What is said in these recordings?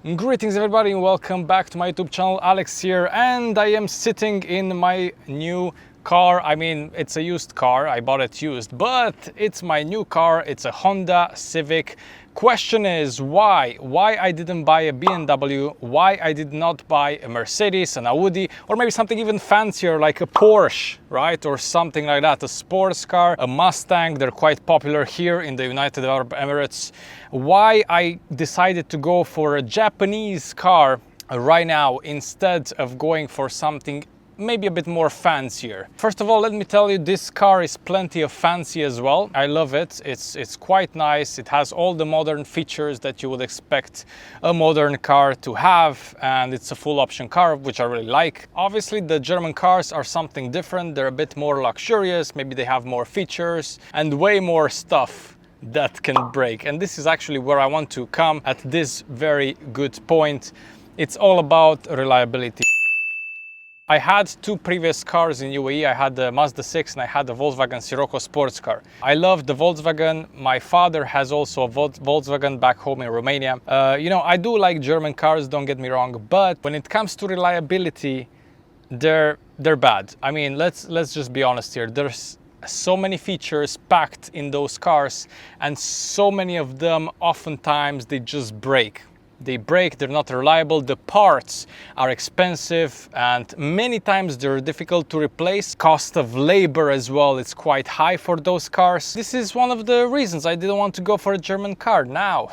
Greetings everybody and welcome back to my YouTube channel. Alex here, and I am sitting in my new car. I mean, it's a used car, I bought it used, but it's my new car. It's a Honda Civic. Question is why I didn't buy a BMW, why I did not buy a Mercedes, an Audi, or maybe something even fancier like a Porsche, right? Or something like that, a sports car, a Mustang. They're quite popular here in the United Arab Emirates. Why I decided to go for a Japanese car right now instead of going for something maybe a bit more fancier. First of all, let me tell you, this car is plenty of fancy as well. I love it. It's quite nice. It has all the modern features that you would expect a modern car to have, and it's a full option car, which I really like. Obviously, the German cars are something different. They're a bit more luxurious. Maybe they have more features and way more stuff that can break. And this is actually where I want to come at this very good point. It's all about reliability. I had two previous cars in UAE. I had the Mazda 6 and I had the Volkswagen Sirocco sports car. I love the Volkswagen. My father has also a Volkswagen back home in Romania. I do like German cars, don't get me wrong, but when it comes to reliability, they're bad. I mean, let's just be honest here. There's so many features packed in those cars, and so many of them, oftentimes, they just break. They break, they're not reliable, the parts are expensive, and many times they're difficult to replace. Cost of labor as well, it's quite high for those cars. This is one of the reasons I didn't want to go for a German car. Now,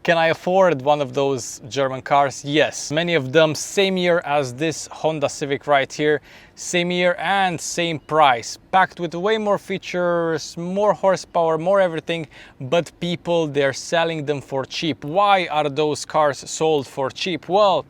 can I afford one of those German cars? Yes. Many of them same year as this Honda Civic right here. Same year and same price, packed with way more features, more horsepower, more everything, but people, they're selling them for cheap. Why are those cars sold for cheap? Well,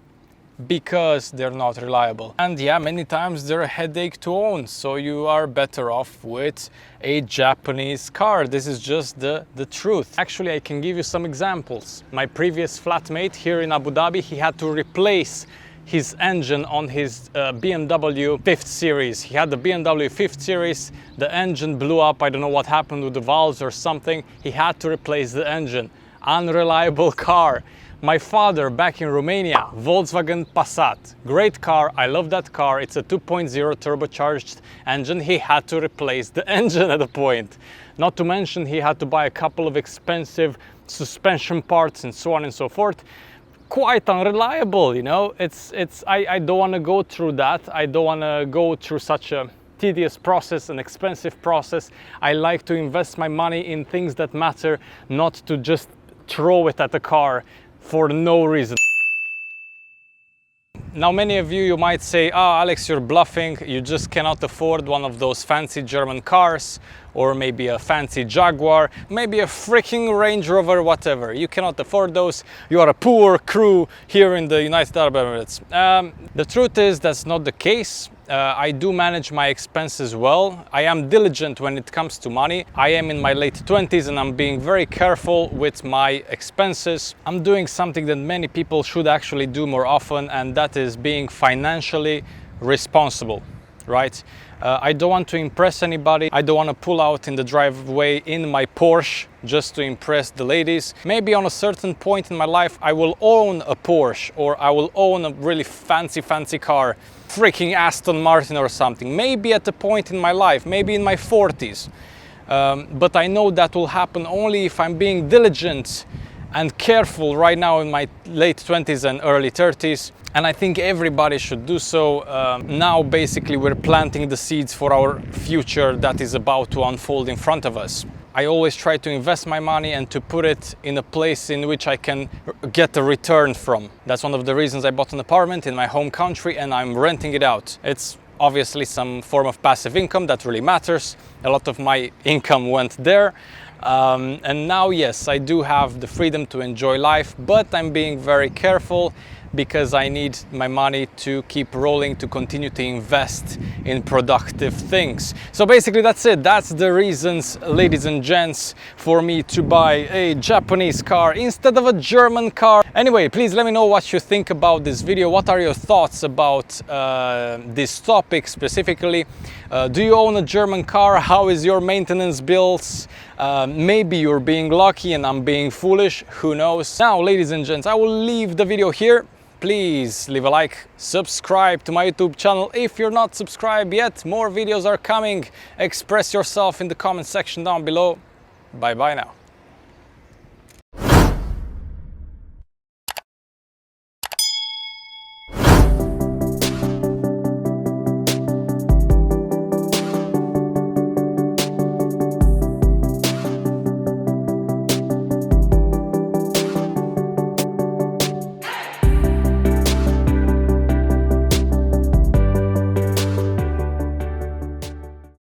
because they're not reliable. And yeah, many times they're a headache to own, so you are better off with a Japanese car. This is just the truth. Actually, I can give you some examples. My previous flatmate here in Abu Dhabi, he had to replace his engine on his BMW 5th series. He had the BMW 5th series, the engine blew up, I don't know what happened with the valves or something. He had to replace the engine. Unreliable car. My father back in Romania, Volkswagen Passat, great car, I love that car. It's a 2.0 turbocharged engine. He had to replace the engine at a point. Not to mention he had to buy a couple of expensive suspension parts and so on and so forth. Quite unreliable, you know. I don't want to go through that. I don't want to go through such a tedious process, an expensive process. I like to invest my money in things that matter, not to just throw it at the car for no reason. Now, many of you might say, Alex, you're bluffing. You just cannot afford one of those fancy German cars, or maybe a fancy Jaguar, maybe a freaking Range Rover, whatever. You cannot afford those. You are a poor crew here in the United Arab Emirates. The truth is that's not the case. I do manage my expenses well. I am diligent when it comes to money. I am in my late 20s and I'm being very careful with my expenses. I'm doing something that many people should actually do more often, and that is being financially responsible, right? I don't want to impress anybody. I don't want to pull out in the driveway in my Porsche just to impress the ladies. Maybe on a certain point in my life I will own a Porsche, or I will own a really fancy car, freaking Aston Martin or something. Maybe at a point in my life, maybe in my 40s. But I know that will happen only if I'm being diligent and careful right now in my late 20s and early 30s. And I think everybody should do so. Now basically we're planting the seeds for our future that is about to unfold in front of us. I always try to invest my money and to put it in a place in which I can get a return from. That's one of the reasons I bought an apartment in my home country and I'm renting it out. It's obviously some form of passive income that really matters. A lot of my income went there. And now, yes, I do have the freedom to enjoy life, but I'm being very careful because I need my money to keep rolling, to continue to invest in productive things. So basically that's it. That's the reasons, ladies and gents, for me to buy a Japanese car instead of a German car. Anyway, please let me know what you think about this video. What are your thoughts about this topic specifically? Do you own a German car? How is your maintenance bills? Maybe you're being lucky and I'm being foolish, who knows? Now, ladies and gents, I will leave the video here. Please leave a like, subscribe to my YouTube channel if you're not subscribed yet. More videos are coming. Express yourself in the comment section down below. Bye bye now.